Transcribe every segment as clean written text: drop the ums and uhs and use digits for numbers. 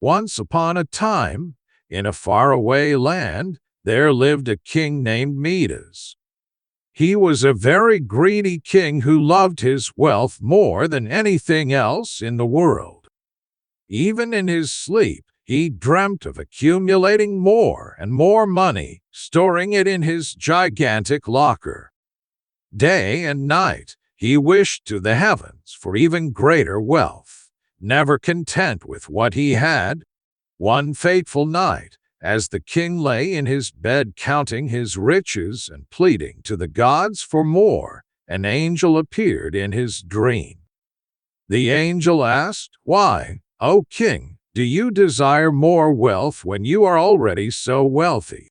Once upon a time, in a faraway land, there lived a king named Midas. He was a very greedy king who loved his wealth more than anything else in the world. Even in his sleep, he dreamt of accumulating more and more money, storing it in his gigantic locker. Day and night, he wished to the heavens for even greater wealth, never content with what he had. One fateful night, as the king lay in his bed counting his riches and pleading to the gods for more, an angel appeared in his dream. The angel asked, "Why, O king, do you desire more wealth when you are already so wealthy?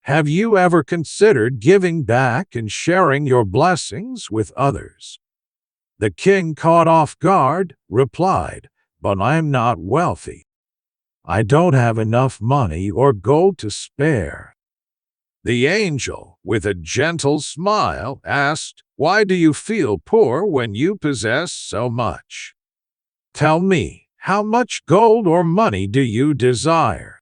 Have you ever considered giving back and sharing your blessings with others?" The king, caught off guard, replied, "But I'm not wealthy. I don't have enough money or gold to spare." The angel, with a gentle smile, asked, "Why do you feel poor when you possess so much? Tell me, how much gold or money do you desire?"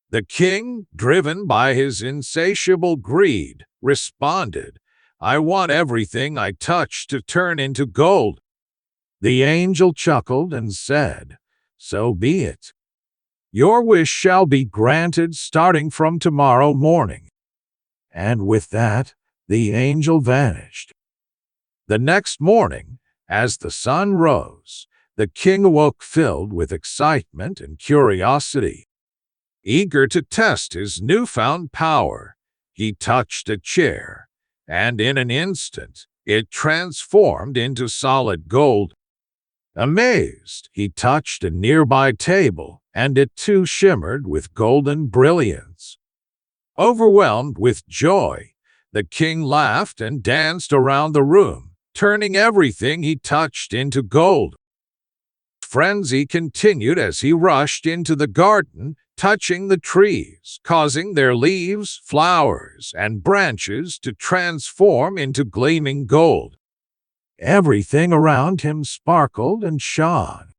The king, driven by his insatiable greed, responded, "I want everything I touch to turn into gold." The angel chuckled and said, "So be it. Your wish shall be granted starting from tomorrow morning." And with that, the angel vanished. The next morning, as the sun rose, the king awoke filled with excitement and curiosity. Eager to test his newfound power, he touched a chair, and in an instant, it transformed into solid gold. Amazed, he touched a nearby table, and it too shimmered with golden brilliance. Overwhelmed with joy, the king laughed and danced around the room, turning everything he touched into gold. Frenzy continued as he rushed into the garden, touching the trees, causing their leaves, flowers, and branches to transform into gleaming gold. Everything around him sparkled and shone.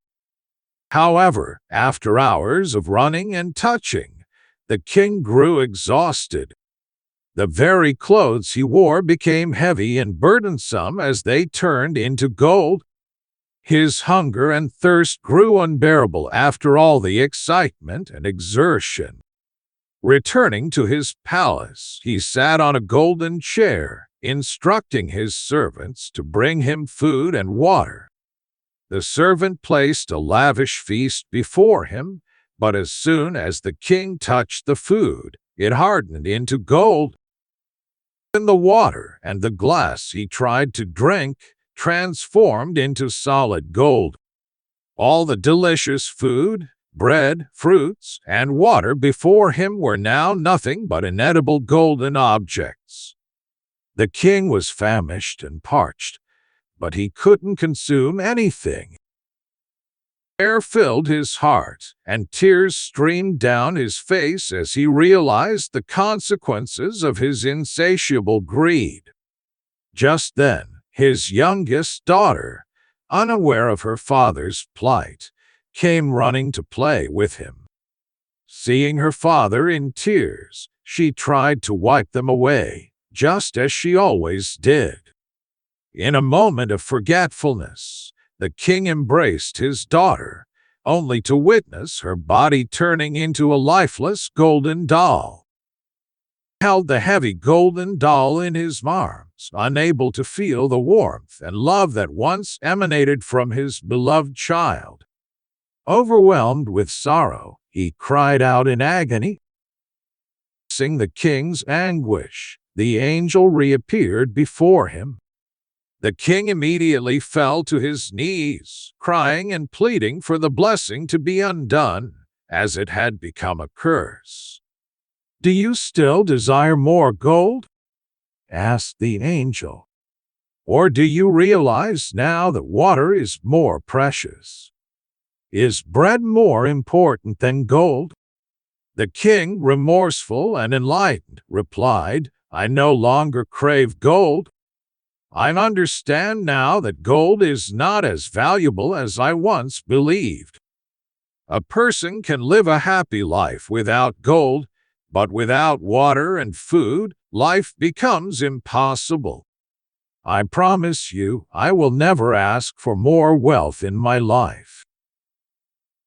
However, after hours of running and touching, the king grew exhausted. The very clothes he wore became heavy and burdensome as they turned into gold. His hunger and thirst grew unbearable after all the excitement and exertion. Returning to his palace, he sat on a golden chair, instructing his servants to bring him food and water. The servant placed a lavish feast before him, but as soon as the king touched the food, it hardened into gold. And the water and the glass he tried to drink transformed into solid gold. All the delicious food, bread, fruits, and water before him were now nothing but inedible golden objects. The king was famished and parched, but he couldn't consume anything. Air filled his heart, and tears streamed down his face as he realized the consequences of his insatiable greed. Just then, his youngest daughter, unaware of her father's plight, came running to play with him. Seeing her father in tears, she tried to wipe them away, just as she always did. In a moment of forgetfulness, the king embraced his daughter, only to witness her body turning into a lifeless golden doll. He held the heavy golden doll in his arms, unable to feel the warmth and love that once emanated from his beloved child. Overwhelmed with sorrow, he cried out in agony. Seeing the king's anguish, the angel reappeared before him. The king immediately fell to his knees, crying and pleading for the blessing to be undone, as it had become a curse. "Do you still desire more gold?" asked the angel. "Or do you realize now that water is more precious? Is bread more important than gold?" The king, remorseful and enlightened, replied, "I no longer crave gold. I understand now that gold is not as valuable as I once believed. A person can live a happy life without gold, but without water and food, life becomes impossible. I promise you, I will never ask for more wealth in my life."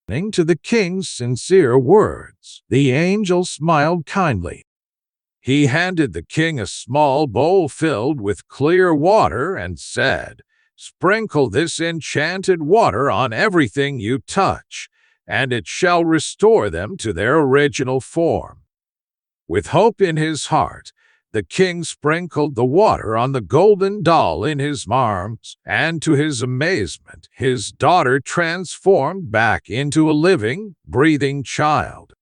Listening to the king's sincere words, the angel smiled kindly. He handed the king a small bowl filled with clear water and said, "Sprinkle this enchanted water on everything you touch, and it shall restore them to their original form." With hope in his heart, the king sprinkled the water on the golden doll in his arms, and to his amazement, his daughter transformed back into a living, breathing child.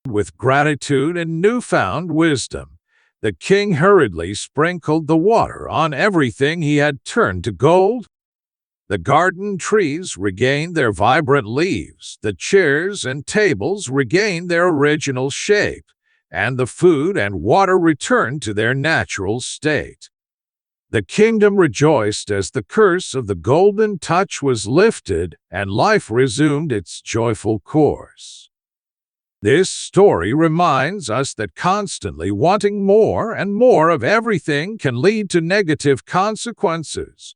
With gratitude and newfound wisdom, the king hurriedly sprinkled the water on everything he had turned to gold. The garden trees regained their vibrant leaves, the chairs and tables regained their original shape, and the food and water returned to their natural state. The kingdom rejoiced as the curse of the golden touch was lifted and life resumed its joyful course. This story reminds us that constantly wanting more and more of everything can lead to negative consequences.